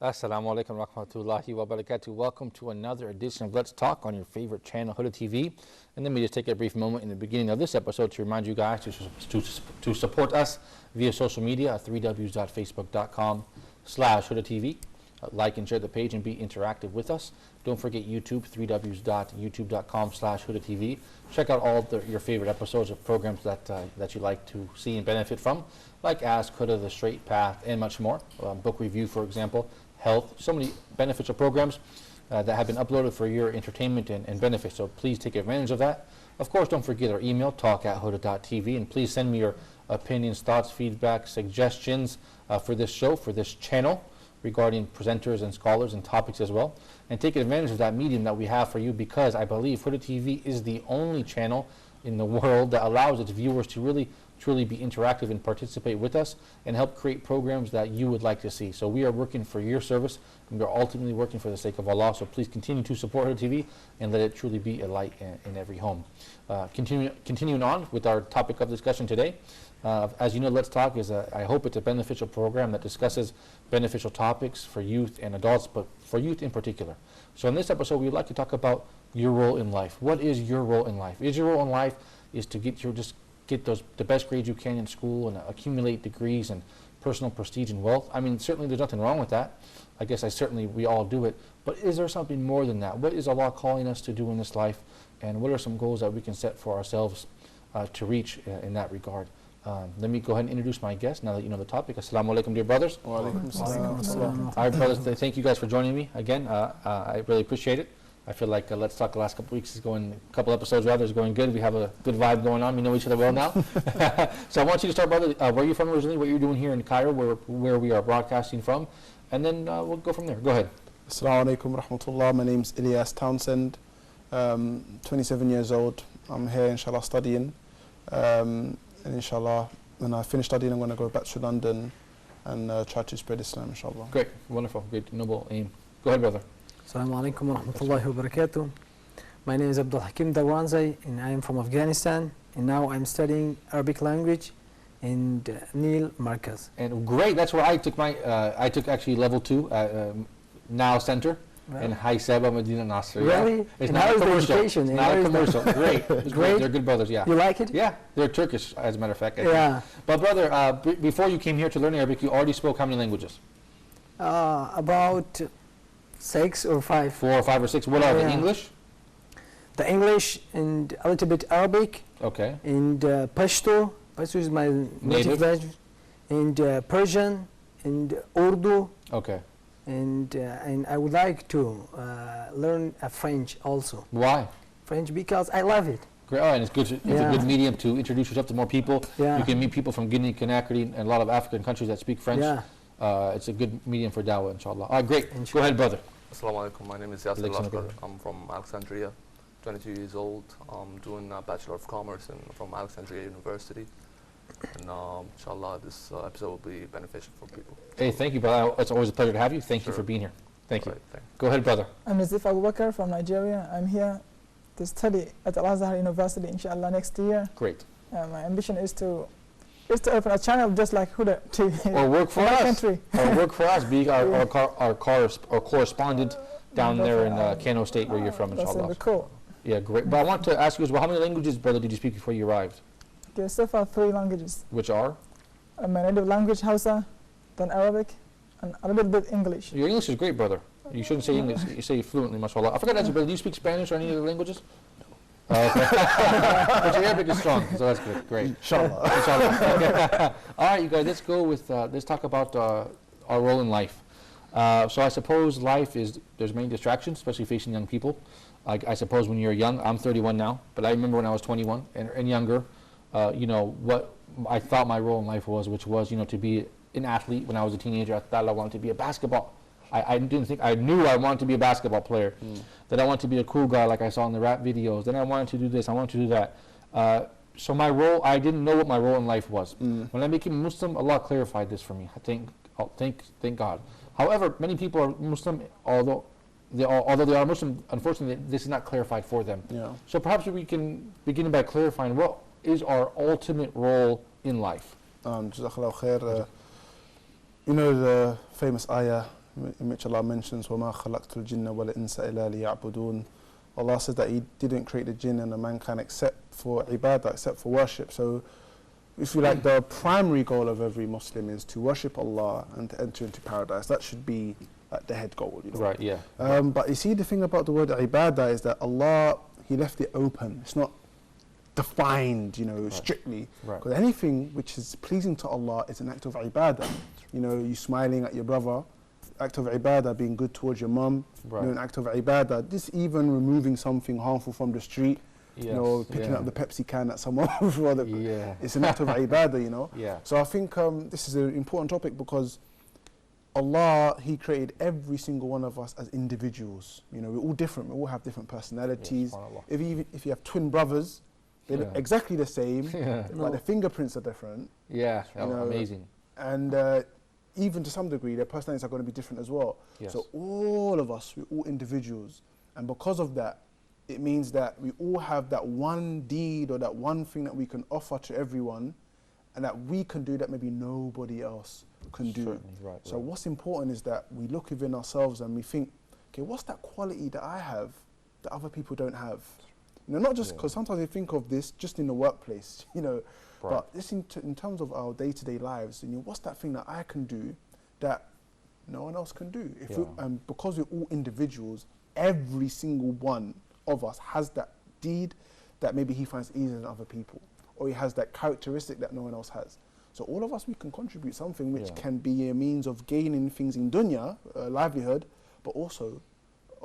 Assalamu alaikum wa rahmatullahi wa barakatuh. Welcome to another edition of Let's Talk on your favorite channel, Huda TV. And let me just take a brief moment in the beginning of this episode to remind you guys to support us via social media at www.facebook.com/Huda TV. Like and share the page and be interactive with us. Don't forget YouTube, www.youtube.com/Huda TV. Check out all your favorite episodes of programs that you like to see and benefit from, like Ask Huda, The Straight Path, and much more. Book review, for example, health, so many beneficial programs that have been uploaded for your entertainment and benefit. So please take advantage of that. Of course, don't forget our email, talk@huda.tv, and please send me your opinions, thoughts, feedback, suggestions for this show, for this channel, regarding presenters and scholars and topics as well. And take advantage of that medium that we have for you, because I believe Huda TV is the only channel in the world that allows its viewers to really truly be interactive and participate with us and help create programs that you would like to see. So we are working for your service, and we're ultimately working for the sake of Allah. So please continue to support Huda TV and let it truly be a light in every home. Continuing on with our topic of discussion today, as you know, Let's Talk is I hope it's a beneficial program that discusses beneficial topics for youth and adults, but for youth in particular. So in this episode, we would like to talk about your role in life. What is your role in life? Is your role in life is to get the best grades you can in school and accumulate degrees and personal prestige and wealth? I mean, certainly there's nothing wrong with that. I guess we all do it. But is there something more than that? What is Allah calling us to do in this life? And what are some goals that we can set for ourselves to reach in that regard? Let me go ahead and introduce my guest now that you know the topic. Assalamu alaikum, dear brothers. Wa alaikum assalam. All right, brothers, thank you guys for joining me again. I really appreciate it. I feel like Let's Talk the last couple weeks is going, a couple episodes rather, is going good. We have a good vibe going on. We know each other well now. So I want you to start, brother, where you're from originally, what you're doing here in Cairo, where we are broadcasting from, and then we'll go from there. Go ahead. Assalamu alaikum rahmatullah. My name's Ilyas Townsend, 27 years old. I'm here, inshallah, studying. And inshallah, when I finish studying, I'm going to go back to London and try to spread Islam, inshallah. Great, wonderful, great, noble aim. Go ahead, brother. Assalamu alaikum wa rahmatullahi wa barakatuh. My name is Abdul Hakim Darwanzai, and I am from Afghanistan, and now I'm studying Arabic language in Nil Markaz. And great, that's where I took I took actually level 2 at Now Center in High Seba, Medina Nasr. Really? Yeah. It's and not how a is the commercial. education? It's not a commercial. Great. It's Great. They're good brothers, yeah. You like it? Yeah, they're Turkish, as a matter of fact. I Yeah. think. But brother, before you came here to learn Arabic, you already spoke how many languages? About 6 or 5. 4 or 5 or 6. What are they? English? The English and a little bit Arabic. Okay. And Pashto. Pashto is my native language. And Persian and Urdu. Okay. And I would like to learn French also. Why? French because I love it. Great. Oh, and it's good. It's a good medium to introduce yourself to more people. Yeah. You can meet people from Guinea, Conakry, and a lot of African countries that speak French. Yeah. It's a good medium for dawah, inshallah. All right, great. Go ahead, brother. Assalamu alaikum. My name is Yasser Lashkar. I'm from Alexandria, 22 years old. I'm doing a Bachelor of Commerce from Alexandria University. And inshallah, this episode will be beneficial for people. Hey, thank you, brother. It's always a pleasure to have you. Thank you for being here. Thank you. Go ahead, brother. I'm Nazif Abu Bakr from Nigeria. I'm here to study at Al-Azhar University, inshallah, next year. Great. My ambition is to open a channel just like Huda TV. Or work for us. Country. Or work for us, be our correspondent down there in Kano State where you're from, inshallah. That's cool. Yeah, great. But I want to ask you as well, how many languages, brother, did you speak before you arrived? Okay, so far 3 languages. Which are? My native language, Hausa, then Arabic, and a little bit English. Your English is great, brother. You shouldn't say English. You say fluently, mashallah. I forgot to ask you, brother, do you speak Spanish or any other languages? Okay. But your Arabic is strong, so that's good. Great. Inshallah. Inshallah. All right, you guys, let's go with, let's talk about our role in life. So I suppose life is, there's many distractions, especially facing young people. I suppose when you're young, I'm 31 now, but I remember when I was 21 and younger, you know, what I thought my role in life was, which was, you know, to be an athlete. When I was a teenager, I thought I wanted to be a basketball. I didn't think, I knew I wanted to be a basketball player. That I wanted to be a cool guy like I saw in the rap videos. Then I wanted to do this, I wanted to do that. So my role, I didn't know what my role in life was. When I became a Muslim, Allah clarified this for me. Thank God. However, many people are Muslim, although they are Muslim, unfortunately, this is not clarified for them. Yeah. So perhaps we can begin by clarifying what is our ultimate role in life. Jazakallahu khair. You know the famous ayah, in which Allah mentions وَمَا خَلَقْتُ الْجِنَّ وَالْإِنسَ إِلَّا لِيَعْبُدُونَ. Allah says that He didn't create the jinn and the mankind except for ibadah, except for worship. So if you like, the primary goal of every Muslim is to worship Allah and to enter into paradise. That should be like the head goal, you know. Right, yeah. But you see, the thing about the word ibadah is that Allah, He left it open. It's not defined, you know, strictly. Right. Because anything which is pleasing to Allah is an act of ibadah. You know, you smiling at your brother, act of ibadah, being good towards your mum, Right. you know, an act of ibadah. This even removing something harmful from the street, you know, picking up the Pepsi can that someone it's an act of ibadah, you know. Yeah. So I think this is an important topic because Allah, He created every single one of us as individuals. You know, we're all different. We all have different personalities. Yes, if you have twin brothers, they look exactly the same, but their fingerprints are different. Yeah, you know, amazing. And even to some degree, their personalities are going to be different as well. Yes. So all of us, we're all individuals. And because of that, it means that we all have that one deed or that one thing that we can offer to everyone and that we can do that maybe nobody else can do. Certainly, right, So right. what's important is that we look within ourselves and we think, okay, what's that quality that I have that other people don't have? You know, not just because sometimes we think of this just in the workplace, you know, but this in terms of our day-to-day lives, you know, what's that thing that I can do that no one else can do? And because we're all individuals, every single one of us has that deed that maybe he finds easier than other people, or he has that characteristic that no one else has. So all of us, we can contribute something which can be a means of gaining things in dunya, livelihood, but also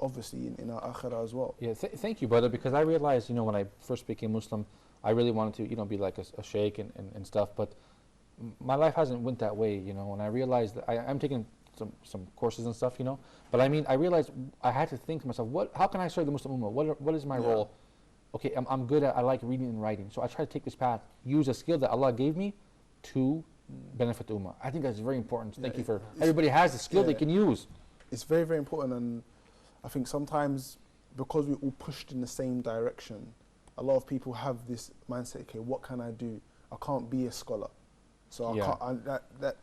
obviously in our akhirah as well. Yeah, thank you, brother, because I realized, you know, when I first became Muslim, I really wanted to, you know, be like a sheikh and stuff, but my life hasn't went that way, you know, and I realized that I'm taking some courses and stuff, you know, but I mean, I realized I had to think to myself, how can I serve the Muslim Ummah? What is my role? Okay, I'm good at, I like reading and writing, so I try to take this path, use a skill that Allah gave me to benefit the Ummah. I think that's very important. Thank you for, everybody has a skill they can use. It's very, very important, and I think sometimes because we're all pushed in the same direction, a lot of people have this mindset, okay, what can I do? I can't be a scholar. So I can't,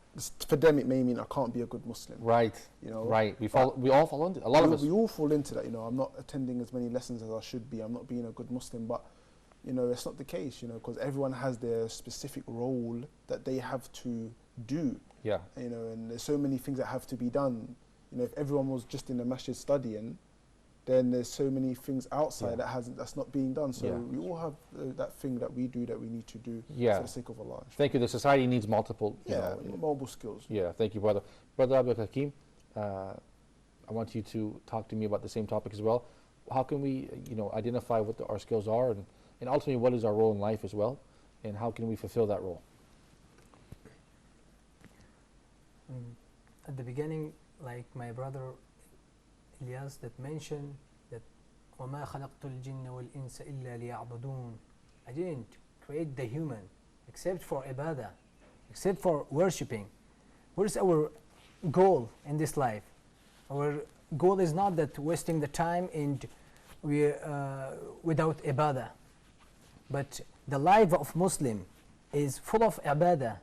for them it may mean I can't be a good Muslim. Right, you know? Right. We all fall into it. A lot of us. We all fall into that, you know. I'm not attending as many lessons as I should be. I'm not being a good Muslim, but you know, it's not the case, you know, because everyone has their specific role that they have to do. Yeah. You know, and there's so many things that have to be done. You know, if everyone was just in the masjid studying, then there's so many things outside that's not being done. So we all have that thing that we do that we need to do for the sake of Allah. Thank you. The society needs multiple, multiple skills. Yeah, thank you, brother. Brother Abdul Hakim, I want you to talk to me about the same topic as well. How can we, you know, identify what our skills are, and ultimately what is our role in life as well, and how can we fulfill that role? At the beginning, like my brother Ilyas that mentioned that وَمَا خَلَقْتُ الْجِنَّ وَالْإِنسَ إِلَّا لِيَعْبُدُونَ. I didn't create the human except for ibadah, except for worshipping. What is our goal in this life? Our goal is not that wasting the time and we without ibadah, but the life of Muslim is full of ibadah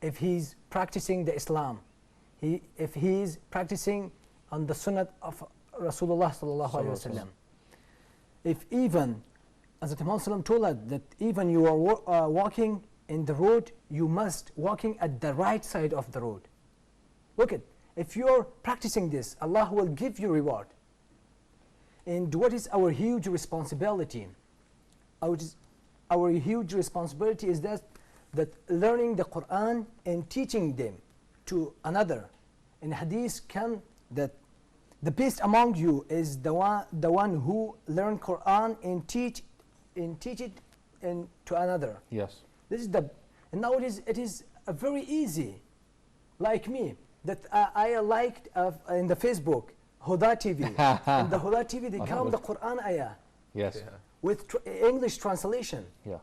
if he's practicing the Islam, if he's practicing on the sunnah of Rasulullah sallallahu alaihi wasallam. If even, as the Prophet told us, that even you are walking in the road, you must walking at the right side of the road. Look at, if you are practicing this, Allah will give you reward. And what is our huge responsibility? Our huge responsibility is that learning the Quran and teaching them to another. In Hadith come that the best among you is the one who learn Quran and teach it to another. Yes. This is and now it is very easy. Like me, that I liked in the Facebook Huda Tv. In the Huda TV they come the Quran ayah. Yes. Yeah. With English translation. Yeah.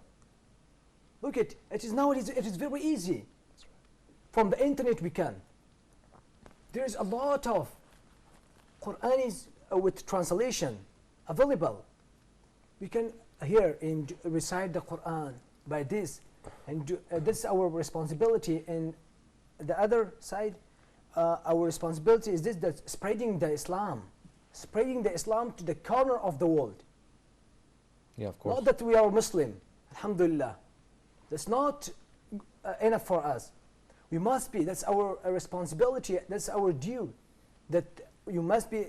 Look it is nowadays it is very easy. From the internet we can. There is a lot of Quran is with translation available. We can hear and recite the Quran by this, and this is our responsibility. And the other side, our responsibility is this, that spreading the Islam to the corner of the world. Yeah, of course. Not that we are Muslim, alhamdulillah. That's not enough for us. We must be, that's our responsibility, that's our due, that you must be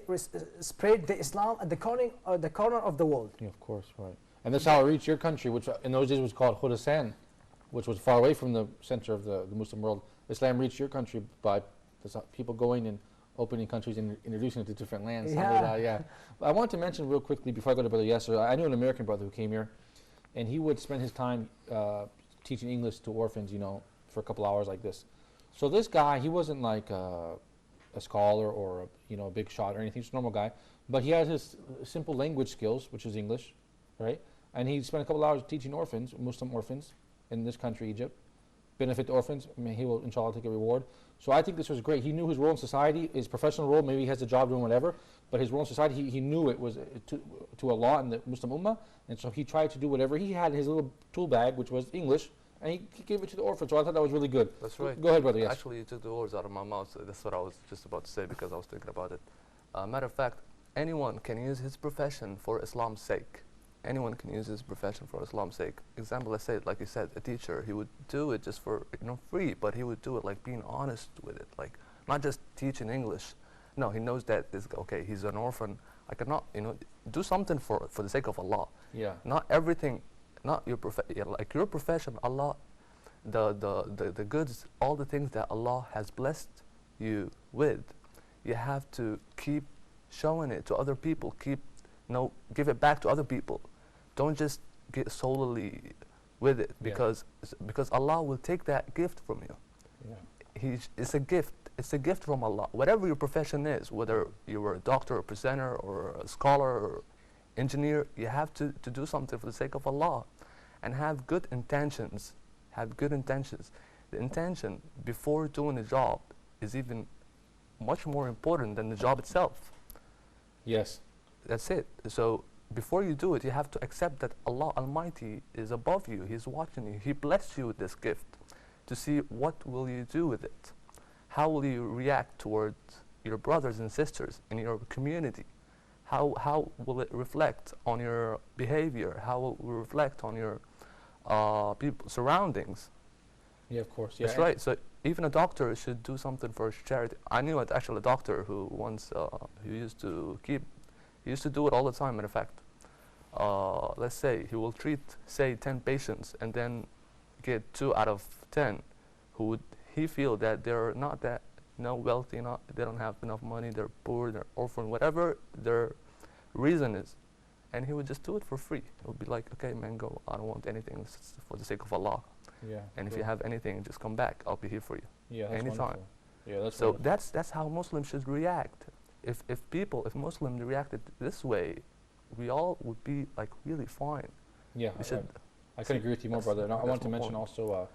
spread the Islam at the corner of the world. Yeah, of course, right. And that's how it reached your country, which in those days was called Huda, which was far away from the center of the Muslim world. Islam reached your country by people going and opening countries and introducing it to different lands. Yeah. Yeah. I want to mention real quickly before I go to Brother Yasser, I knew an American brother who came here, and he would spend his time teaching English to orphans, for a couple hours like this. So this guy, he wasn't like a scholar or a big shot or anything, just a normal guy, but he had his simple language skills, which is English, right? And he spent a couple hours teaching orphans, Muslim orphans, in this country, Egypt. Benefit the orphans. I mean, he will, inshallah, take a reward. So I think this was great. He knew his role in society, his professional role. Maybe he has a job doing whatever, but his role in society, he knew it was to Allah and the Muslim Ummah, and so he tried to do whatever he had in his little tool bag, which was English, and he gave it to the orphans. So I thought that was really good. That's right. Go ahead, brother. Yes. Actually, you took the words out of my mouth. That's what I was just about to say because I was thinking about it. Matter of fact, anyone can use his profession for Islam's sake. Anyone can use his profession for Islam's sake. Example, let's say, like you said, a teacher, he would do it just for free, but he would do it like being honest with it, like not just teaching English. No, he knows that this okay, he's an orphan. I cannot, do something for the sake of Allah. Yeah. Not everything, not your like your profession. Allah, the goods, all the things that Allah has blessed you with, you have to keep showing it to other people. Give it back to other people. Don't just get solely with it because Allah will take that gift from you. Yeah. It's a gift. It's a gift from Allah. Whatever your profession is, whether you were a doctor or presenter or a scholar or engineer, you have to do something for the sake of Allah and have good intentions. Have good intentions. The intention before doing a job is even much more important than the job itself. Yes. That's it. So before you do it, you have to accept that Allah Almighty is above you. He's watching you. He blessed you with this gift to see what will you do with it. How will you react towards your brothers and sisters in your community? How will it reflect on your behavior? How will it reflect on your surroundings? Yeah, of course. Yeah. That's right. So even a doctor should do something for charity. I knew actually a doctor who once he used to do it all the time. Matter of fact, let's say he will treat 10 patients and then get 2 out of 10 who would he feel that they're not that wealthy, they don't have enough money, they're poor, they're orphan, whatever their reason is, and he would just do it for free. It would be like, okay, man, go. I don't want anything. It's for the sake of Allah. Yeah. And if you have anything, just come back. I'll be here for you. Yeah, that's anytime. wonderful. Yeah, that's so wonderful. that's how Muslims should react. If Muslims reacted this way, we all would be like really fine. Yeah, I can agree with you more, brother. And I want to mention also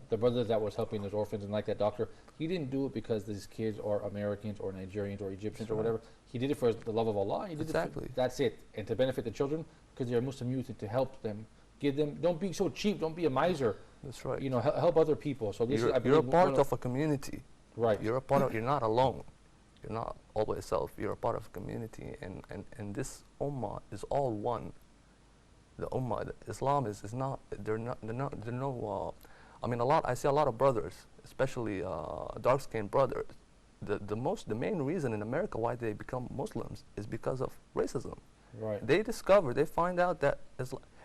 the brother that was helping those orphans, and like that doctor, he didn't do it because these kids are Americans or Nigerians or Egyptians or whatever. He did it for the love of Allah. He did exactly. That's it, and to benefit the children because they're Muslim youth, and to help them, give them. Don't be so cheap. Don't be a miser. That's right. Help other people. So this you're a part of a community. Right. You're a part of. You're not alone. You're not all by yourself. You're a part of a community, and this ummah is all one. The ummah, Islam is not. They're no. I mean, I see a lot of brothers, especially dark-skinned brothers. The main reason in America why they become Muslims is because of racism. Right. They find out that,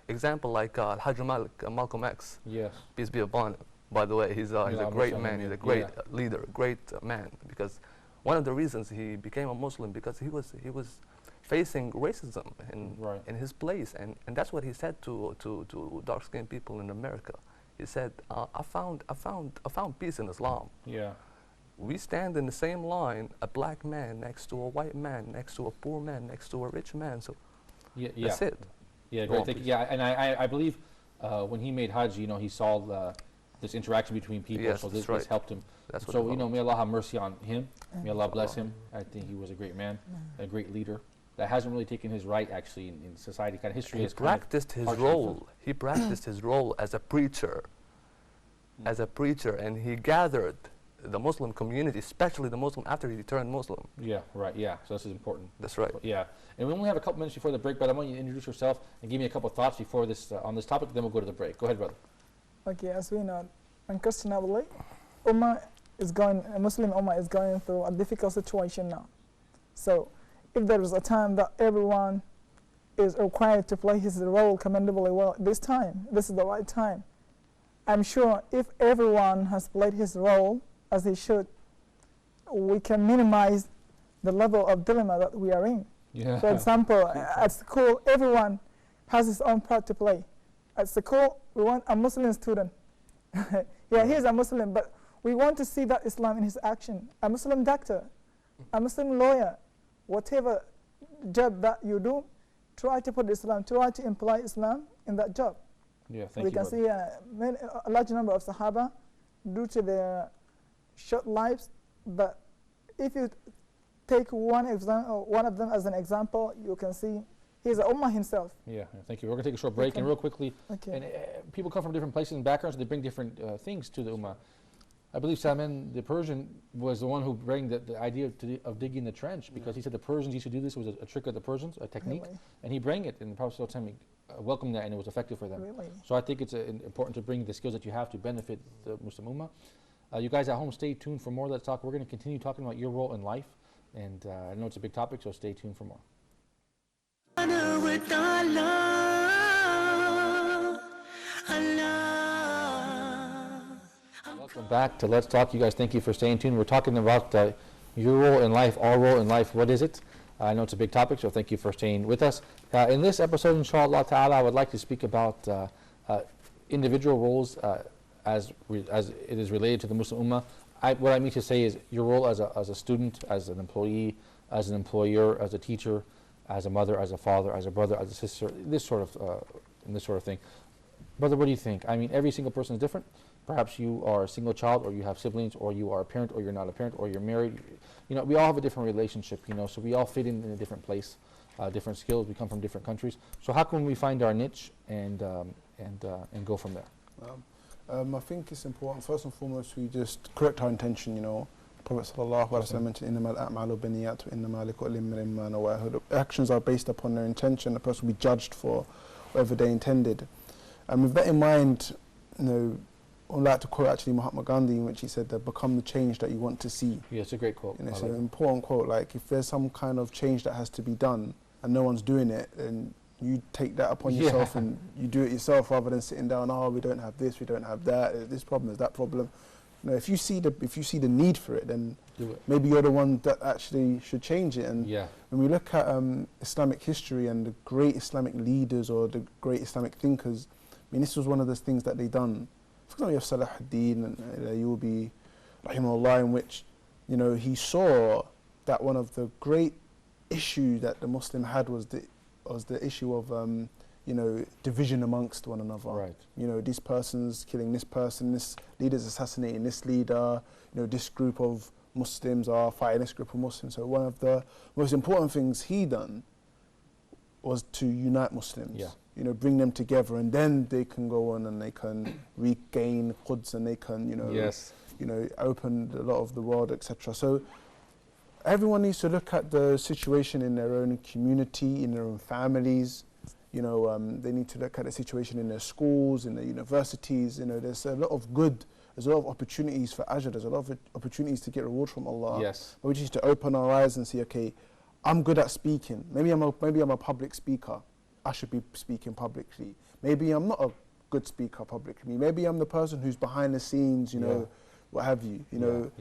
example like Hajj Malcolm X. Yes. Peace be upon him. By the way, he's a great man. He's a great leader, great man. Because one of the reasons he became a Muslim because he was facing racism in his place, and that's what he said to dark-skinned people in America. He said, I found peace in Islam. Yeah. We stand in the same line, a black man next to a white man, next to a poor man, next to a rich man. So that's it. Yeah, great. And I believe when he made Hajj, he saw this interaction between people, yes, so this right. helped him. That's so, may Allah have mercy on him. May Allah bless him. I think he was a great man, a great leader that hasn't really taken his right, actually, in society. Kind of history has practiced his role. He practiced his role as a preacher. And he gathered the Muslim community, especially the Muslim after he turned Muslim. Yeah, right, yeah, so this is important. That's right. Yeah, and we only have a couple minutes before the break, but I want you to introduce yourself and give me a couple of thoughts before this, on this topic, then we'll go to the break. Go ahead, brother. Okay, as we know, unquestionably, Muslim Ummah is going through a difficult situation now. So, if there is a time that everyone is required to play his role commendably well, this is the right time. I'm sure if everyone has played his role as he should, we can minimize the level of dilemma that we are in. Yeah. For example, at school, everyone has his own part to play. At school, we want a Muslim student. Yeah, he's a Muslim, but we want to see that Islam in his action. A Muslim doctor, a Muslim lawyer, whatever job that you do, try to put Islam, try to imply Islam in that job. Yeah, thank We you, can brother. see a large number of Sahaba due to their short lives, but if you take one of them as an example, you can see he's a Ummah himself. Yeah, thank you. We're going to take a short break, and real quickly, Okay. and people come from different places and backgrounds, they bring different things to the Ummah. I believe Salman, the Persian, was the one who bring the idea of digging the trench, because he said the Persians used to do this. It was a trick of the Persians, a technique, Really? and he bring it, and the Prophet ﷺ welcomed that, and it was effective for them. Really? So I think it's important to bring the skills that you have to benefit the Muslim Ummah. You guys at home, stay tuned for more of that talk. We're going to continue talking about your role in life, and I know it's a big topic, so stay tuned for more. Welcome back to Let's Talk. You guys, thank you for staying tuned. We're talking about your role in life, our role in life. What is it? I know it's a big topic, so thank you for staying with us. In this episode, inshallah ta'ala, I would like to speak about individual roles as it is related to the Muslim Ummah. What I mean to say is your role as a student, as an employee, as an employer, as a teacher, as a mother, as a father, as a brother, as a sister, this sort of thing. Brother, what do you think? I mean, every single person is different. Perhaps you are a single child, or you have siblings, or you are a parent, or you're not a parent, or you're married. You know, we all have a different relationship, you know, so we all fit in a different place, different skills. We come from different countries. So how can we find our niche and go from there? I think it's important, first and foremost, we just correct our intention, you know. Prophet ﷺ mentioned, إِنَّمَا الْأَعْمَالُ بِالنِّيَّاتِ وَإِنَّمَا لِكُلِّ امْرِئٍ مَّا نَوَىٰ. Actions are based upon their intention. The person will be judged for whatever they intended. And with that in mind, you know, I'd like to quote actually Mahatma Gandhi, in which he said that become the change that you want to see. Yeah, it's a great quote. You know, it's an important quote. Like, if there's some kind of change that has to be done and no one's doing it, then you take that upon yourself and you do it yourself, rather than sitting down, oh, we don't have this, we don't have that, this problem, is that problem. You know, if you see the need for it, then do it. Maybe you're the one that actually should change it. And when we look at Islamic history and the great Islamic leaders or the great Islamic thinkers, I mean, this was one of those things that they done. For example, you have Salah ad-Din and Ayyubi, rahimahullah, in which, you know, he saw that one of the great issues that the Muslim had was the issue of, you know, division amongst one another. Right. You know, this person's killing this person, this leader's assassinating this leader, you know, this group of Muslims are fighting this group of Muslims. So one of the most important things he done was to unite Muslims. Yeah. You know, bring them together, and then they can go on and they can regain Quds, and they can, you know, you know, open a lot of the world, etc. So everyone needs to look at the situation in their own community, in their own families. You know, they need to look at the situation in their schools, in their universities. You know, there's a lot of good, there's a lot of opportunities for ajr, there's a lot of opportunities to get reward from Allah. Yes. But we just need to open our eyes and see, okay, I'm good at speaking. Maybe I'm a public speaker. I should be speaking publicly. Maybe I'm not a good speaker publicly. Maybe I'm the person who's behind the scenes, you know, what have you. You know,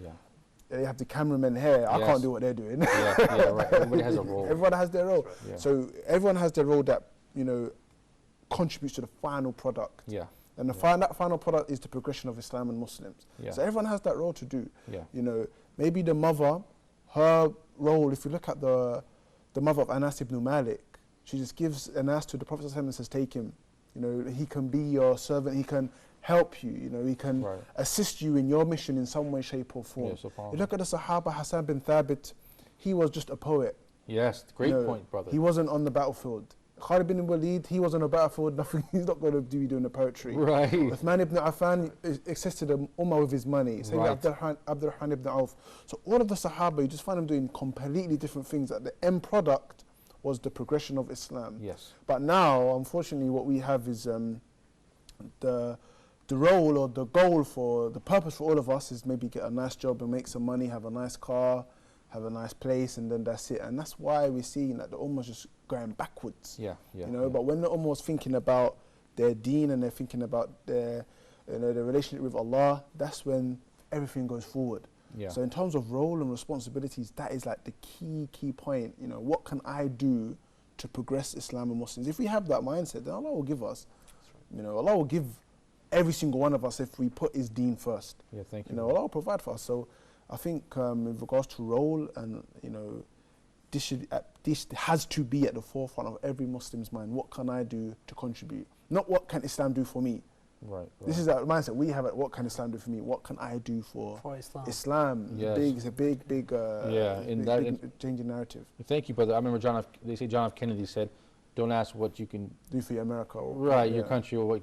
they have the cameramen here. I can't do what they're doing. Right. Everybody has a role. Everyone has their role. Right. So everyone has their role that, you know, contributes to the final product. Yeah. And that final product is the progression of Islam and Muslims. Yeah. So everyone has that role to do. Yeah. You know, maybe the mother, her role, if you look at the mother of Anas ibn Malik, she just gives Anas to the Prophet and says, take him. You know, he can be your servant, he can help you, you know, he can assist you in your mission in some way, shape or form. You look at the Sahaba, Hassan bin Thabit, he was just a poet. Yes, great point, brother. He wasn't on the battlefield. Khalid bin Walid, he was on a battlefield, nothing, he's not going to be doing the poetry. Right. Uthman ibn Affan assisted the Ummah with his money. Same with Abdurrahman ibn Auf. So all of the Sahaba, you just find them doing completely different things. That the end product was the progression of Islam. Yes. But now, unfortunately, what we have is the role or the goal for, the purpose for all of us is maybe get a nice job and make some money, have a nice car, have a nice place, and then that's it. And that's why we're seeing that the Ummah is just going backwards. Yeah, yeah. You know, yeah. but when the Ummah was thinking about their deen and they're thinking about their, their relationship with Allah, that's when everything goes forward. Yeah. So in terms of role and responsibilities, that is like the key point. You know, what can I do to progress Islam and Muslims? If we have that mindset, then Allah will give us. You know, Allah will give every single one of us if we put His deen first. Yeah, thank you. You know, Allah will provide for us. So I think in regards to role and, you know, this has to be at the forefront of every Muslim's mind. What can I do to contribute? Not what can Islam do for me. Right. This is that mindset we have. What can Islam do for me? What can I do for Islam? Yes. It's a big changing narrative. Thank you, brother. I remember they say John F. Kennedy said, don't ask what you can do for your America. Your country, or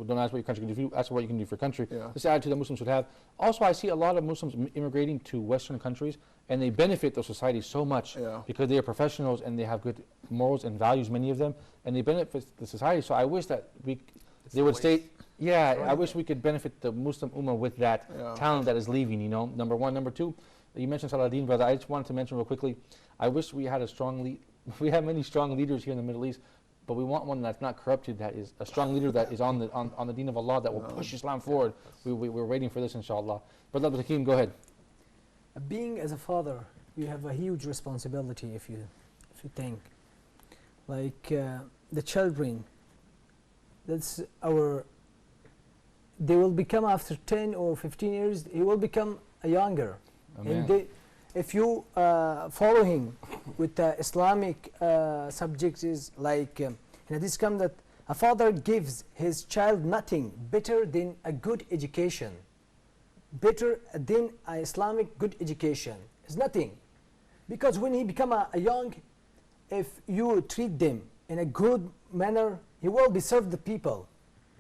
don't ask what your country can do. Ask what you can do for your country. Yeah. This attitude that Muslims should have. Also, I see a lot of Muslims immigrating to Western countries, and they benefit those societies so much because they are professionals and they have good morals and values, many of them, and they benefit the society. So I wish that they would stay. Yeah, I wish we could benefit the Muslim Ummah with that talent that is leaving, you know, number one. Number two, you mentioned Saladin, brother. I just wanted to mention real quickly, I wish we had we have many strong leaders here in the Middle East, but we want one that's not corrupted, that is a strong leader that is on the deen of Allah, that will push Islam forward. We're waiting for this, inshallah. Brother Abdul Hakim, go ahead. Being as a father, you have a huge responsibility if you think. Like the children, they will become after 10 or 15 years, he will become a younger. And if you follow him with Islamic subjects, is like in this come that a father gives his child nothing better than a good education, better than an Islamic good education. It's nothing, because when he become a young, if you treat them in a good manner, he will be serve the people,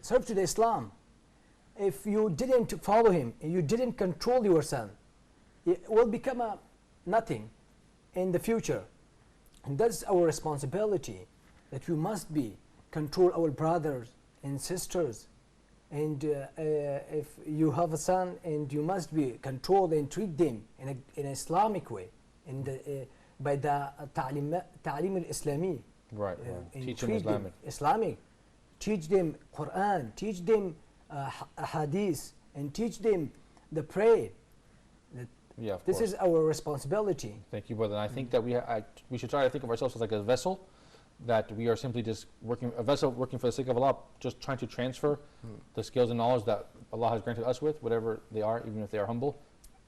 serve to the Islam. If you didn't follow him, you didn't control your son, it will become a nothing in the future. And that's our responsibility, that we must be control our brothers and sisters. And if you have a son, and you must be controlled and treat them in an Islamic way, by the ta'lim al-Islami. Right. Teach them Islamic. Teach them Quran, teach them hadith, and teach them the prayer. Yeah, of this course. is our responsibility. Thank you, brother. And I think that we should try to think of ourselves as like a vessel, that we are simply just working for the sake of Allah, just trying to transfer the skills and knowledge that Allah has granted us with, whatever they are, even if they are humble,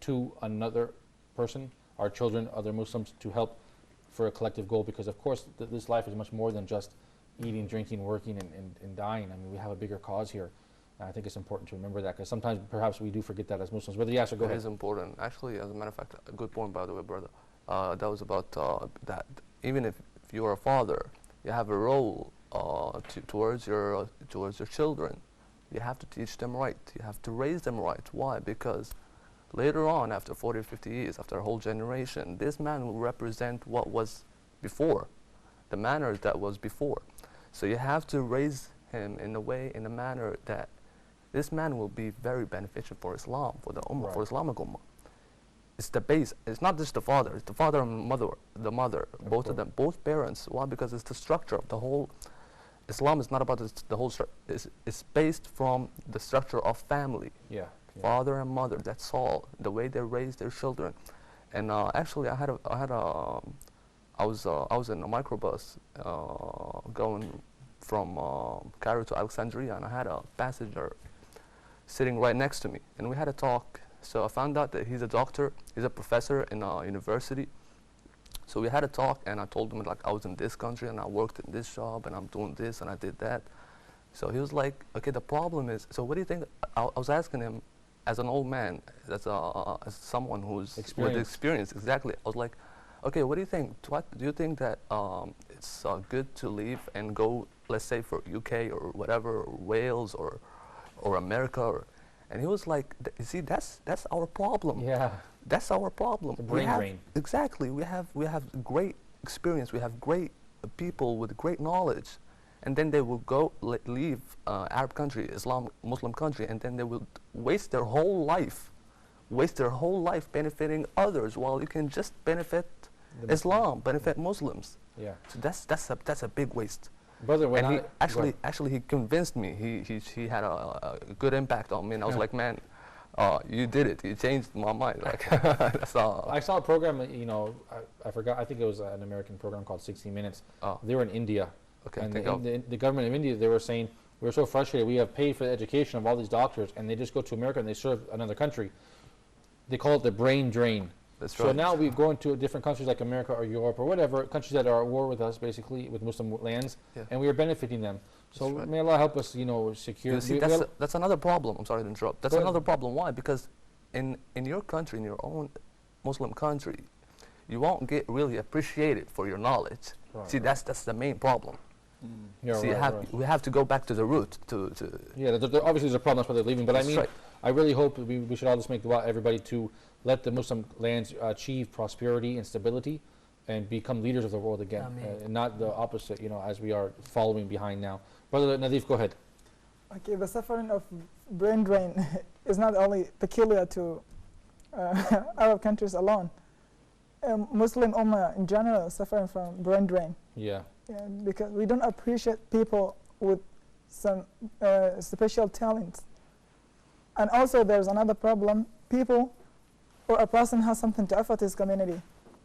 to another person, our children, other Muslims, to help for a collective goal. Because of course, this life is much more than just eating, drinking, working, and dying. I mean, we have a bigger cause here. And I think it's important to remember that, because sometimes perhaps we do forget that as Muslims. Brother Yasser, go ahead. It is important. Actually, as a matter of fact, a good point, by the way, brother. That was about that even if you are a father, you have a role towards your children. You have to teach them right. You have to raise them right. Why? Because later on, after 40 or 50 years, after a whole generation, this man will represent what was before, the manners that was before. So you have to raise him in a manner that this man will be very beneficial for Islam, for the Ummah, for Islamic Ummah. It's the base. It's not just the father. It's the father and the mother, both of them, both parents. Why? Because it's the structure of the whole. Islam is not about the whole structure. It's based from the structure of family. Yeah. Father and mother. That's all. The way they raise their children. And actually, I was in a microbus going from Cairo to Alexandria, and I had a passenger sitting right next to me, and we had a talk. So I found out that he's a doctor, he's a professor in a university. So we had a talk, and I told him, like, I was in this country and I worked in this job and I'm doing this and I did that. So he was like, okay, the problem is, so what do you think? I was asking him, as an old man, as someone who's with experience, exactly. I was like, Okay, what do you think? What do you think that it's good to leave and go, let's say, for UK or whatever, or Wales or America, and he was like, you see, that's our problem. Yeah. That's our problem. The brain drain. Exactly. We have great experience. We have great people with great knowledge, and then they will go leave Arab country, Muslim country, and then they will waste their whole life benefiting others, while you can just benefit Islam, benefit Muslims. Yeah. So that's a big waste. Brother, when And I actually he convinced me. He had a good impact on me, and I was like, man, you did it. You changed my mind. Like, that's all. I saw a program, you know, I forgot, I think it was an American program called 60 Minutes. Oh. They were in India. Okay, And think of- the government of India, they were saying, we're so frustrated, we have paid for the education of all these doctors, and they just go to America and they serve another country. They call it the brain drain. That's So right. now we go into different countries like America or Europe or whatever, countries that are at war with us, basically, with Muslim lands, Yeah. and we are benefiting them. So That's right. may Allah help us, you know, secure. You see, that's another problem. I'm sorry to interrupt. That's Go ahead. another problem. Why? Because in your country, in your own Muslim country, you won't get really appreciated for your knowledge. Right, See, right. that's the main problem. Yeah, See, right. we have to go back to the root. Yeah, obviously there's a problem, that's why they're leaving. But I That's mean, right. I really hope we should all just make dua, everybody, to let the Muslim lands achieve prosperity and stability and become leaders of the world again, Ameen. and not the opposite, you know, as we are following behind now. Brother Nadif, go ahead. Okay, the suffering of brain drain is not only peculiar to Arab countries alone. Muslim Ummah in general suffering from brain drain. Yeah. Yeah, because we don't appreciate people with some special talents. And also there's another problem. People or a person has something to offer to his community,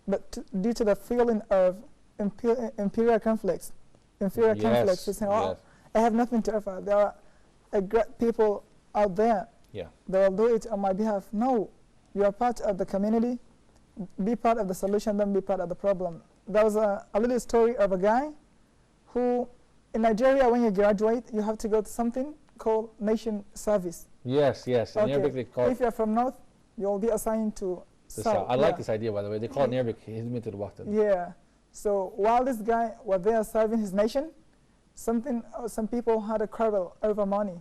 but due to the feeling of inferior conflicts, conflicts, they say, oh, yes. I have nothing to offer. There are great people out there. Yeah. They will do it on my behalf. No, you are part of the community. Be part of the solution, don't be part of the problem. There was a little story of a guy who, in Nigeria, when you graduate, you have to go to something called nation service. Yes, yes. In Arabic they call If you're from north, you'll be assigned to the south. south. I like this idea, by the way. They call it in Arabic Hizmet al-Watan. Yeah. So while this guy was there serving his nation, some people had a quarrel over money,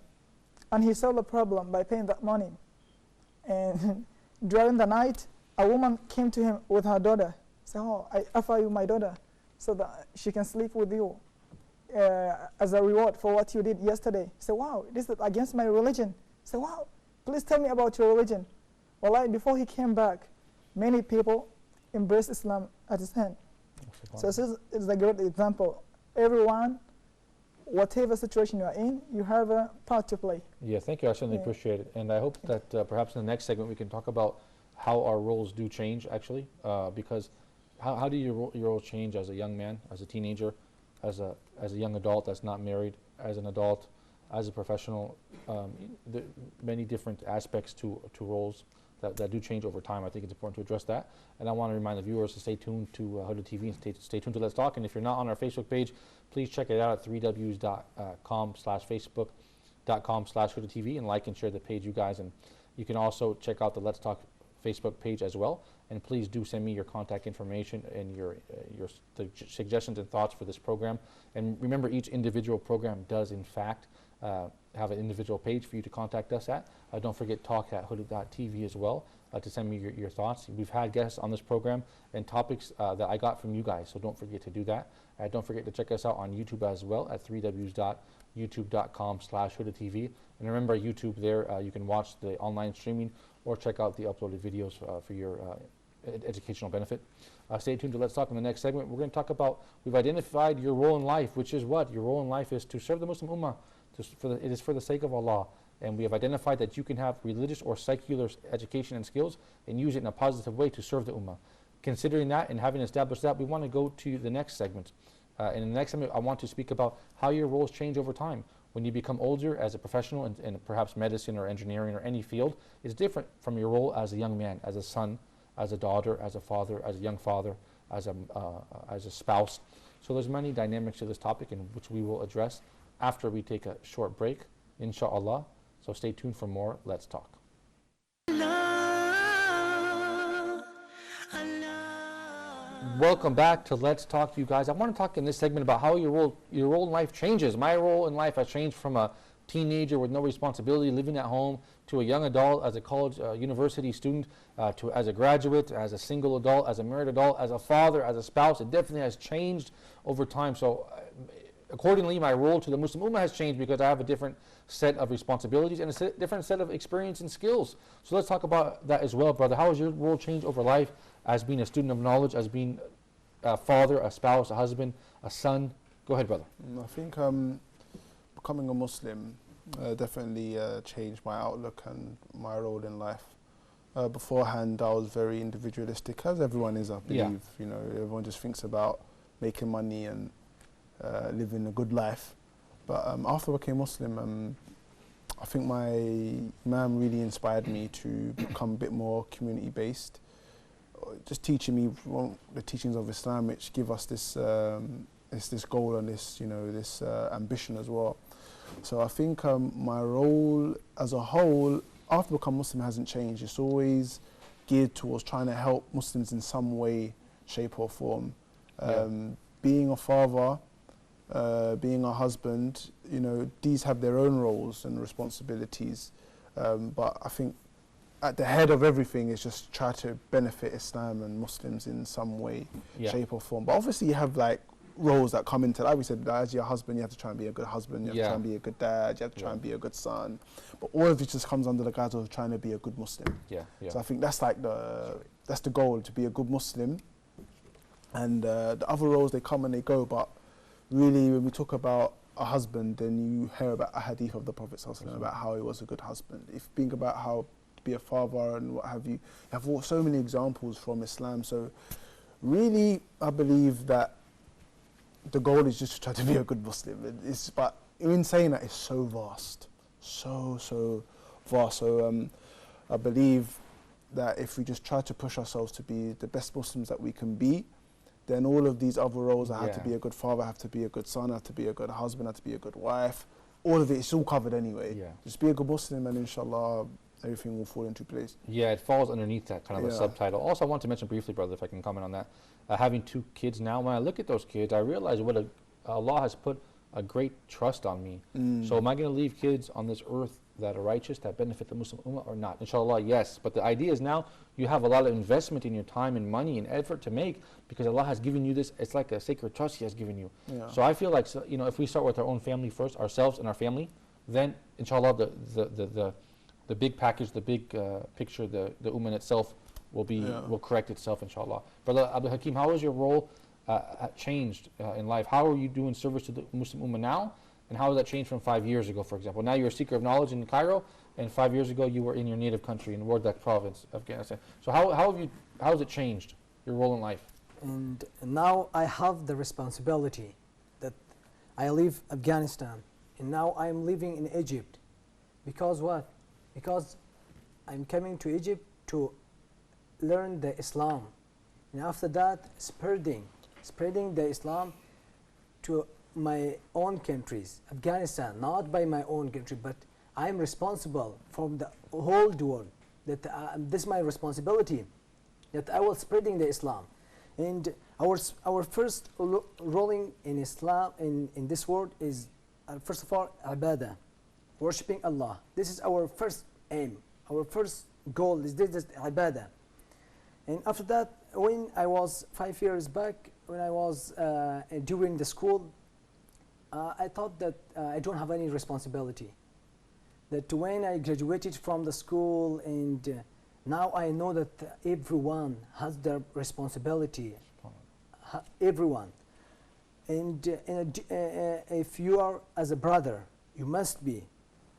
and he solved the problem by paying that money. And during the night, a woman came to him with her daughter. Said, "Oh, I offer you my daughter, so that she can sleep with you as a reward for what you did yesterday." He said, "Wow, this is against my religion." He said, "Wow, please tell me about your religion." Well, before he came back, many people embraced Islam at his hand. So this is a great example. Everyone, whatever situation you are in, you have a part to play. Yeah, thank you. I certainly Yeah. appreciate it. And I hope that perhaps in the next segment we can talk about how our roles do change, actually, because how do your roles change as a young man, as a teenager, as a young adult that's not married, as an adult, as a professional? Many different aspects to roles that do change over time. I think it's important to address that. And I want to remind the viewers to stay tuned to Huda TV and stay tuned to Let's Talk. And if you're not on our Facebook page, please check it out at 3ws.com/facebook.com/Huda TV and like and share the page, you guys. And you can also check out the Let's Talk Facebook page as well. And please do send me your contact information and your suggestions and thoughts for this program. And remember, each individual program does, in fact, have an individual page for you to contact us at. Don't forget talk@huda.tv as well to send me your thoughts. We've had guests on this program and topics that I got from you guys, so don't forget to do that. Don't forget to check us out on YouTube as well at 3ws.youtube.com/HudaTV. And remember, YouTube there, you can watch the online streaming or check out the uploaded videos for your educational benefit. Stay tuned to Let's Talk in the next segment. We're going to talk about, we've identified your role in life, which is what? Your role in life is to serve the Muslim Ummah. It is for the sake of Allah. And we have identified that you can have religious or secular education and skills and use it in a positive way to serve the Ummah. Considering that and having established that, we want to go to the next segment. In the next segment, I want to speak about how your roles change over time. When you become older as a professional in perhaps medicine or engineering or any field, it's different from your role as a young man, as a son, as a daughter, as a father, as a young father, as a spouse. So there's many dynamics to this topic in which we will address after we take a short break, inshallah. So stay tuned for more Let's Talk. Welcome back to Let's Talk to You guys. I want to talk in this segment about how your role in life changes. My role in life has changed from a teenager with no responsibility, living at home, to a young adult, as a college, university student, to as a graduate, as a single adult, as a married adult, as a father, as a spouse. It definitely has changed over time. So accordingly, my role to the Muslim Ummah has changed because I have a different set of responsibilities and a different set of experience and skills. So let's talk about that as well, brother. How has your role changed over life as being a student of knowledge, as being a father, a spouse, a husband, a son? Go ahead, brother. I think becoming a Muslim definitely changed my outlook and my role in life. Beforehand, I was very individualistic, as everyone is, I believe. You know, everyone just thinks about making money and living a good life. But after I became Muslim, I think my Imam really inspired me to become a bit more community-based. Just teaching me the teachings of Islam, which give us this this goal and this, you know, this ambition as well. So I think my role as a whole after becoming Muslim hasn't changed. It's always geared towards trying to help Muslims in some way, shape or form. Being a father, being a husband, you know, these have their own roles and responsibilities. But I think at the head of everything is just try to benefit Islam and Muslims in some way, shape or form. But obviously you have like roles that come into that. Like we said, as your husband, you have to try and be a good husband, you have to try and be a good dad, you have to try and be a good son. But all of it just comes under the guise of trying to be a good Muslim. So I think that's like that's the goal, to be a good Muslim. And the other roles, they come and they go, but really when we talk about a husband, then you hear about a hadith of the Prophet ﷺ about how he was a good husband. If you think about how to be a father and what have you, have so many examples from Islam. So really, I believe that the goal is just to try to be a good Muslim. But in saying that, it's so vast, so vast. So I believe that if we just try to push ourselves to be the best Muslims that we can be, then all of these other roles, I have to be a good father, I have to be a good son, I have to be a good husband, I have to be a good wife, all of it's all covered anyway. Just be a good Muslim and inshallah everything will fall into place. It falls underneath that kind of a subtitle. Also, I want to mention briefly, brother, if I can comment on that. Having 2 kids now, when I look at those kids, I realize what Allah has put a great trust on me. So am I going to leave kids on this earth that are righteous, that benefit the Muslim Ummah or not? Inshallah, yes. But the idea is now you have a lot of investment in your time and money and effort to make, because Allah has given you this. It's like a sacred trust He has given you. So I feel like, you know, if we start with our own family first, ourselves and our family, then inshallah the big package, the big picture, the Ummah itself will correct itself, inshallah. Brother Abdul Hakim, how has your role changed in life? How are you doing service to the Muslim Ummah now? And how has that changed from 5 years ago, for example? Now you're a seeker of knowledge in Cairo, and 5 years ago you were in your native country, in Wardak province, Afghanistan. So how has it changed, your role in life? And now I have the responsibility that I leave Afghanistan, and now I am living in Egypt. Because what? Because I'm coming to Egypt to learn the Islam, and after that spreading the Islam to my own countries, Afghanistan, not by my own country, but I'm responsible for the whole world. That this is my responsibility, that I will spreading the Islam. And our first rolling in Islam in this world is first of all ibadah, worshipping Allah. This is our first aim, our first goal is this ibadah. And after that, when I was 5 years back, when I was during the school, I thought that I don't have any responsibility. That when I graduated from the school, and now I know that everyone has their responsibility, everyone. And if you are as a brother, you must be.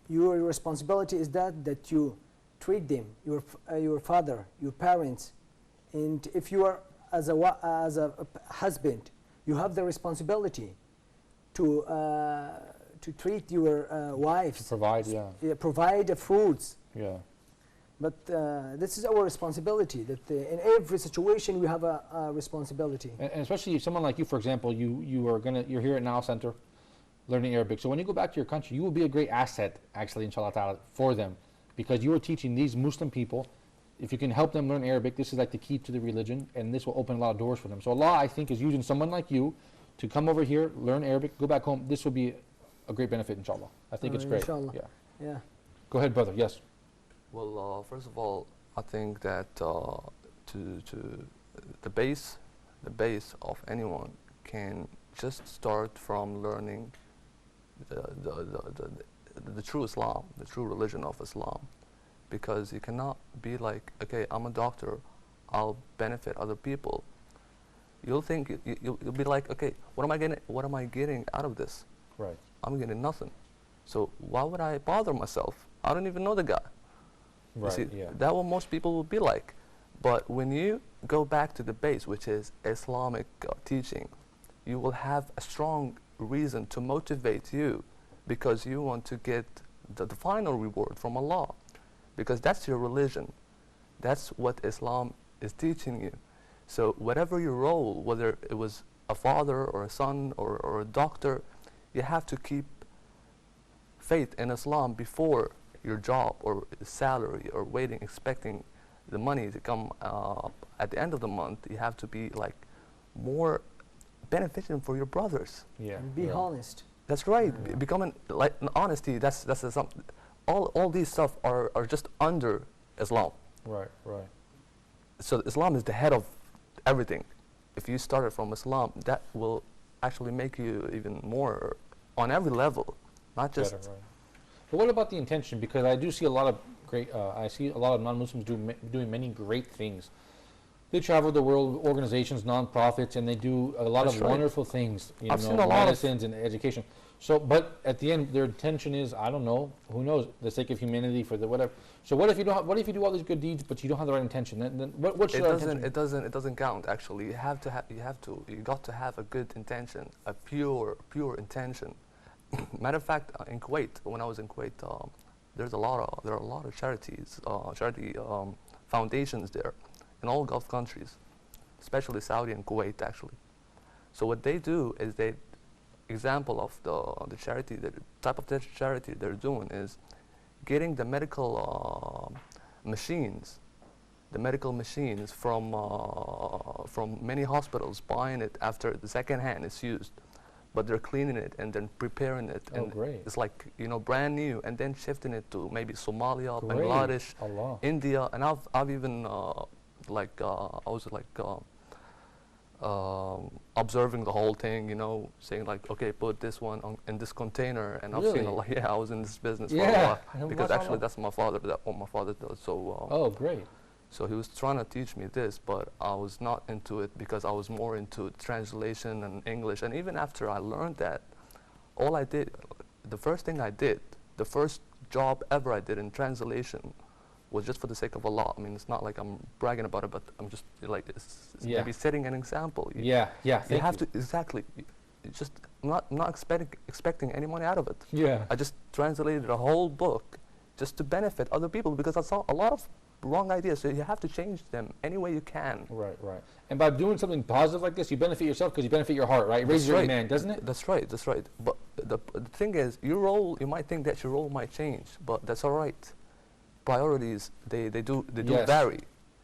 Your responsibility is that you treat them, your father, your parents. And if you are as a husband, you have the responsibility to treat your wives, to provide, provide the foods. But this is our responsibility. That in every situation we have a responsibility. And especially if someone like you, for example, you're here at Nile Center, learning Arabic. So when you go back to your country, you will be a great asset, actually, inshallah ta'ala, for them, because you are teaching these Muslim people if you can help them learn Arabic, this is like the key to the religion, and this will open a lot of doors for them. So Allah, I think, is using someone like you to come over here, learn Arabic, go back home. This will be a great benefit, inshallah. I think it's great. Inshallah. Yeah. Yeah. Go ahead, brother. Yes. Well, first of all, I think that to the base of anyone can just start from learning the true Islam, the true religion of Islam, because you cannot be like, okay, I'm a doctor, I'll benefit other people. You'll think you'll be like, okay, what am I getting out of this? Right. I'm getting nothing. So why would I bother myself? I don't even know the guy. Right. You see, Yeah. that's what most people will be like. But when you go back to the base, which is Islamic teaching, you will have a strong reason to motivate you, because you want to get the final reward from Allah, because that's your religion. That's what Islam is teaching you. So whatever your role, whether it was a father or a son or a doctor, you have to keep faith in Islam before your job or salary or waiting, expecting the money to come at the end of the month. You have to be like more beneficial for your brothers. Yeah. And be yeah. honest. That's right. Yeah. Becoming like honesty. That's all these stuff are just under Islam. Right. Right. So Islam is the head of everything. If you started from Islam, that will actually make you even more on every level, not just. Better, right. But what about the intention? Because I do see a lot of great. I see a lot of non-Muslims doing many great things. They travel the world, organizations, non-profits, and they do a lot That's of right. wonderful things. You I've know, seen a lot of- medicines and education. So, but at the end, their intention is, I don't know, who knows, the sake of humanity, for the whatever. So, what if you don't? What if you do all these good deeds, but you don't have the right intention? Then what's your intention? It doesn't count actually. You got to have a good intention, a pure intention. Matter of fact, in Kuwait, when I was in Kuwait, there are a lot of charities, charity foundations there, in all Gulf countries, especially Saudi and Kuwait actually. So what they do is example of the charity, the type of charity they're doing is getting the medical machines from many hospitals, buying it after the second hand is used, but they're cleaning it and then preparing it. Oh, and great. it's like, brand new, and then shifting it to maybe Somalia, Great. Bangladesh, Allah. India, and I've even I was like observing the whole thing, saying like, okay, put this one in this container, and I've seen Really? I was in this business Yeah. for a while, Oh, because mashallah. actually that's what my father does. So Oh, great. so he was trying to teach me this, but I was not into it because I was more into translation and English. And even after I learned that, the first job ever I did in translation was just for the sake of Allah. I mean, it's not like I'm bragging about it, but I'm just like, it's Yeah. maybe setting an example. Yeah. Yeah. You have to, exactly. I'm not expecting any money out of it. Yeah. I just translated a whole book just to benefit other people, because I saw a lot of wrong ideas. So you have to change them any way you can. Right. Right. And by doing something positive like this, you benefit yourself because you benefit your heart, right? It raises your right. iman, doesn't it? That's right. But the thing is, you might think that your role might change, but that's all right. Priorities, they do Yes. vary.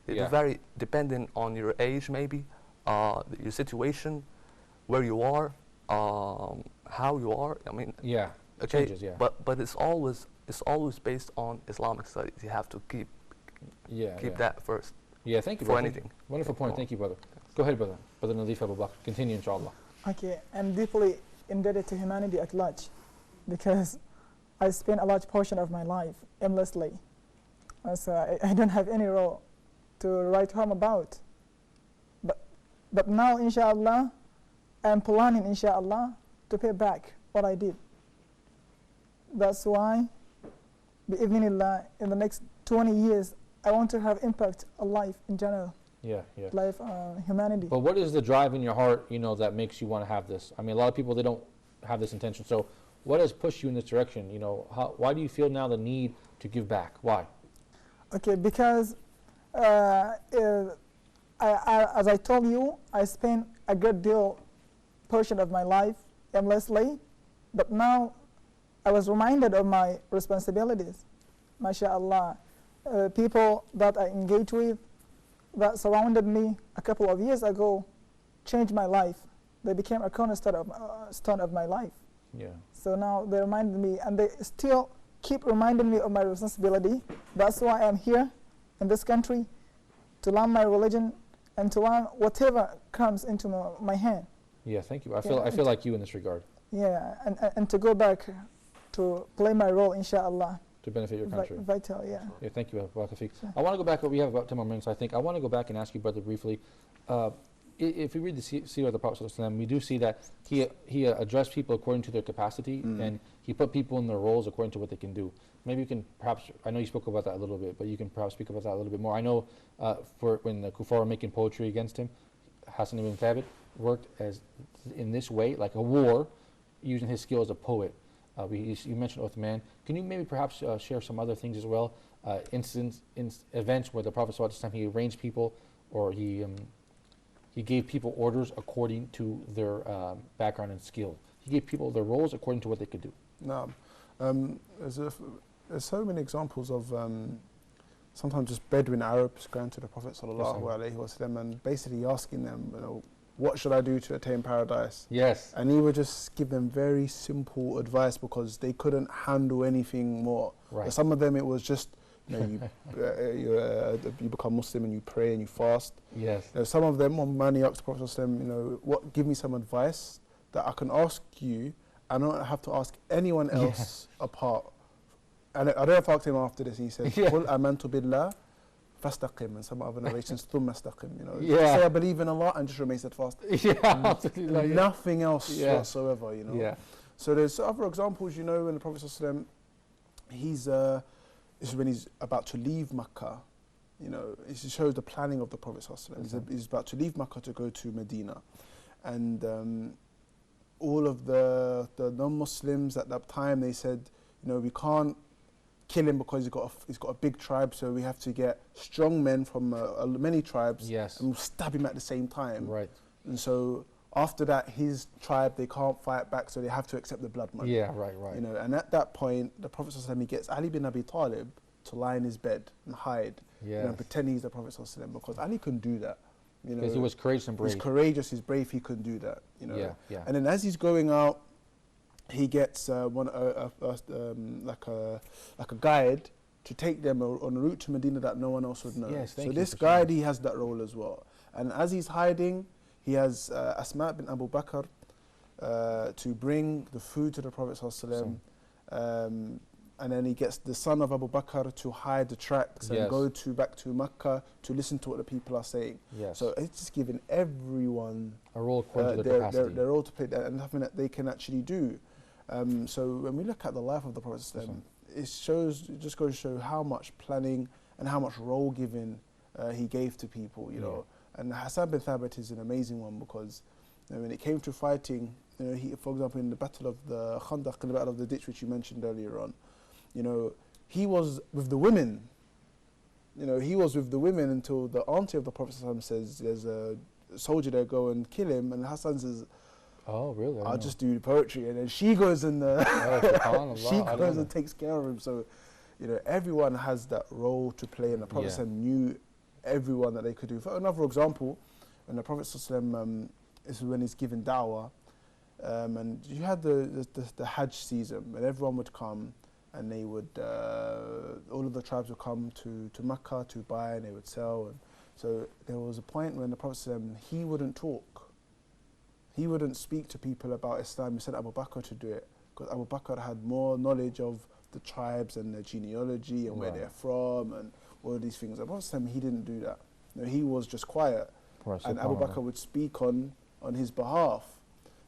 They Yeah. do vary depending on your age, maybe, your situation, where you are, how you are. I mean, Yeah. okay, Changes, yeah. but it's always based on Islamic studies. You have to keep Yeah. that first Yeah. Thank you, for brother. anything. Wonderful point. Thank you, brother. Go ahead, brother. Brother Nadif Abu Bakr. Continue, inshallah. Okay, I'm deeply indebted to humanity at large because I spent a large portion of my life aimlessly. So I don't have any role to write home about. But now, inshallah, I'm planning, inshallah, to pay back what I did. That's why, bi'idhnillah, in the next 20 years, I want to have impact on life in general, Yeah. Yeah. life, humanity. But what is the drive in your heart, that makes you want to have this? I mean, a lot of people, they don't have this intention. So what has pushed you in this direction? Why do you feel now the need to give back? Why? Okay, because as I told you, I spent a good deal portion of my life aimlessly, but now I was reminded of my responsibilities, mashallah. people that I engage with, that surrounded me a couple of years ago, changed my life. They became a cornerstone of my life. Yeah. So now they reminded me, and they still keep reminding me of my responsibility. That's why I'm here in this country, to learn my religion and to learn whatever comes into my hand. Yeah, thank you. I feel like you in this regard. Yeah, and to go back to play my role, inshallah. To benefit your country. Vital, yeah. Yeah, thank you. Sure. I want to go back. We have about 10 more minutes, I think. I want to go back and ask you, brother, briefly. If we read the Seerah of the Prophet ﷺ, we do see that he addressed people according to their capacity, and he put people in their roles according to what they can do. Maybe you can perhaps, I know you spoke about that a little bit, but you can perhaps speak about that a little bit more. I know for when the kuffar were making poetry against him, Hassan ibn Thabit worked as in this way, like a war, using his skill as a poet. You mentioned Uthman. Can you maybe perhaps share some other things as well? Events where the Prophet ﷺ, he arranged people, or he gave people orders according to their background and skill. He gave people their roles according to what they could do. No, there's so many examples of sometimes just Bedouin Arabs going to the Prophet ﷺ and basically asking them, what should I do to attain paradise? Yes. And he would just give them very simple advice because they couldn't handle anything more. Right. Some of them it was just, you become Muslim and you pray and you fast. Yes. Some of them, when Mani asked the Prophet ﷺ, give me some advice that I can ask you, and I don't have to ask anyone else apart. And I don't know if I asked him after this, he said, قُلْ آمَنْتُ بِاللَّهِ فَاسْتَقِمْ, and some other narrations, ثُمَّ اسْتَقِمْ, just say I believe in Allah and just remain steadfast. Nothing else whatsoever, Yeah. So there's other examples, when the Prophet ﷺ, this is when he's about to leave Makkah. It shows the planning of the Prophet ﷺ. He's about to leave Makkah to go to Medina, and all of the non-Muslims at that time, they said, we can't kill him because he's got a big tribe, so we have to get strong men from many tribes, and we'll stab him at the same time. Right. And so after that, his tribe, they can't fight back, so they have to accept the blood money. Yeah, right. And at that point, the Prophet ﷺ, he gets Ali bin Abi Talib to lie in his bed and hide, and pretend he's the Prophet ﷺ, because Ali couldn't do that. Because he was courageous and brave. He's courageous, he's brave, he couldn't do that. Yeah. And then as he's going out, he gets like a guide to take them on a route to Medina that no one else would know. Yes, so this guide, he has that role as well. And as he's hiding, he has Asma bin Abu Bakr to bring the food to the Prophet ﷺ. And then he gets the son of Abu Bakr to hide the tracks and go back to Mecca to listen to what the people are saying. Yes. So it's just giving everyone a role according to their capacity. Their role to play, and something that they can actually do. So when we look at the life of the Prophet, it just goes to show how much planning and how much role giving he gave to people. And Hassan bin Thabit is an amazing one because when it came to fighting, for example, in the battle of the Khandaq, in the battle of the ditch, which you mentioned earlier on, he was with the women. He was with the women until the auntie of the Prophet says, there's a soldier there, go and kill him. And Hassan says, oh, really? I'll just do poetry. And then she goes and she goes and takes care of him. So, everyone has that role to play, and the Prophet knew everyone that they could do. For another example, when the Prophet is when he's giving da'wah, and you had the Hajj season, and everyone would come, and they would, all of the tribes would come to Makkah to buy, and they would sell. And so there was a point when the Prophet, he wouldn't talk. He wouldn't speak to people about Islam. He sent Abu Bakr to do it, because Abu Bakr had more knowledge of the tribes and their genealogy and where they're from and all of these things. The Prophet, he didn't do that. He was just quiet. And Abu Bakr would speak on his behalf.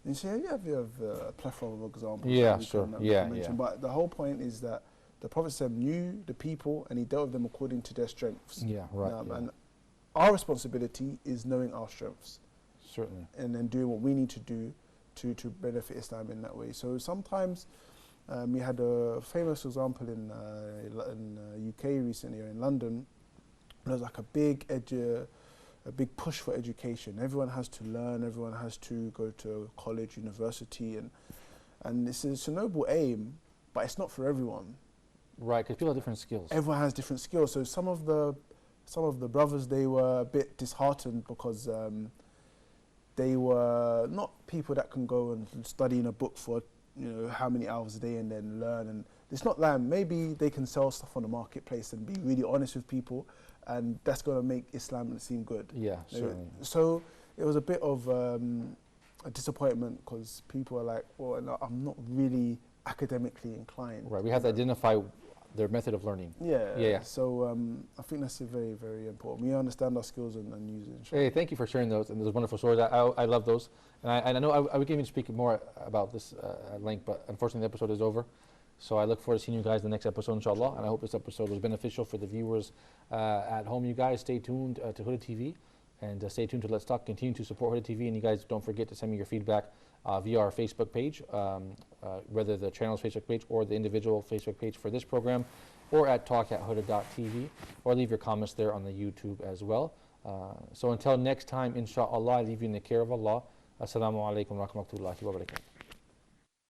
And you say, you have a plethora of examples. Yeah, sure. But the whole point is that the Prophet knew the people and he dealt with them according to their strengths. And our responsibility is knowing our strengths. Certainly. And then doing what we need to do to benefit Islam in that way. So sometimes we had a famous example in UK recently, or in London. There was like a big push for education. Everyone has to learn, everyone has to go to college, university, and it's a noble aim, but it's not for everyone. Right, because people have different skills. Everyone has different skills. So some of the brothers, they were a bit disheartened because they were not people that can go and study in a book for how many hours a day and then learn. And it's not that. Maybe they can sell stuff on the marketplace and be really honest with people, and that's going to make Islam seem good. Yeah, certainly. So it was a bit of a disappointment because people are like, well, no, I'm not really academically inclined. Right, we have to identify their method of learning. Yeah. So I think that's very, very important. We understand our skills and use it. Hey, thank you for sharing those and those wonderful stories. I love those. And I know I would even speak more about this at length, but unfortunately the episode is over. So I look forward to seeing you guys in the next episode, inshallah. And I hope this episode was beneficial for the viewers at home. You guys stay tuned to Huda TV and stay tuned to Let's Talk. Continue to support Huda TV. And you guys don't forget to send me your feedback via our Facebook page, whether the channel's Facebook page or the individual Facebook page for this program, or at talk@huda.tv, or leave your comments there on the YouTube as well. So until next time, inshallah, I leave you in the care of Allah. Assalamu alaikum wa rahmatullahi wa barakatuh.